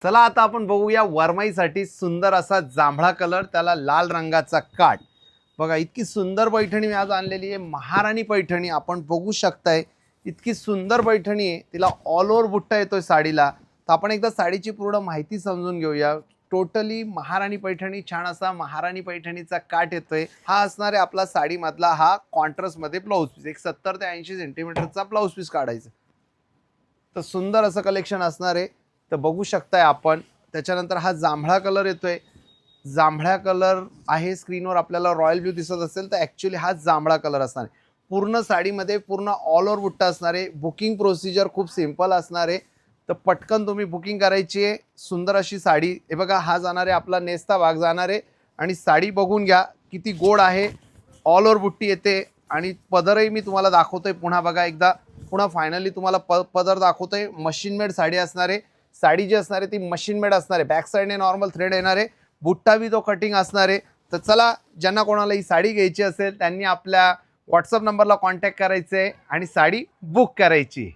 चला आता आपण बघूया वरमाईसाठी सुंदर असा जांभळा कलर, त्याला लाल रंगाचा काठ. बघा इतकी सुंदर पैठणी मी आज आणलेली आहे. महाराणी पैठणी आपण बघू शकताय. इतकी सुंदर पैठणी आहे. तिला ऑल ओव्हर बुट्टा येतोय साडीला. तर आपण एकदा साडीची पूर्ण माहिती समजून घेऊया. टोटली महाराणी पैठणी, छान असा महाराणी पैठणीचा काठ येतोय. हा असणार आहे आपला साडीमधला हा कॉन्ट्रास्ट मध्ये ब्लाऊज पीस. एक 70 ते 80 सेंटीमीटरचा ब्लाऊज पीस काढायचा. तर सुंदर असं कलेक्शन असणार आहे. तर बघू शकताय आपण. त्याच्यानंतर हा जांभळा कलर येतोय. जांभळा कलर आहे स्क्रीनवर आपल्याला रॉयल ब्ल्यू दिसत असेल तर ॲक्च्युली हा जांभळा कलर असणार आहे. पूर्ण साडीमध्ये पूर्ण ऑल ओव्हर बुट्टा असणार आहे. बुकिंग प्रोसिजर खूप सिंपल असणार आहे. तर पटकन तुम्ही बुकिंग करायची आहे. सुंदर अशी साडी. हे बघा हा जाणार आहे आपला नेस्ता भाग जाणार आहे. आणि साडी बघून घ्या किती गोड आहे. ऑल ओव्हर बुट्टी येते आणि पदरही मी तुम्हाला दाखवतोय. पुन्हा बघा एकदा, पुन्हा फायनली तुम्हाला पदर दाखवतोय. मशीन मेड साडी असणार आहे. साडी जी असणार आहे ती मशीन मेड असणार आहे. बॅक साईडने नॉर्मल थ्रेड येणार आहे. बुट्टा बी तो कटिंग असणार आहे. तर चला, ज्यांना कोणाला ही साडी घ्यायची असेल त्यांनी आपल्या व्हॉट्सअप नंबरला कॉन्टॅक्ट करायचं आहे आणि साडी बुक करायची.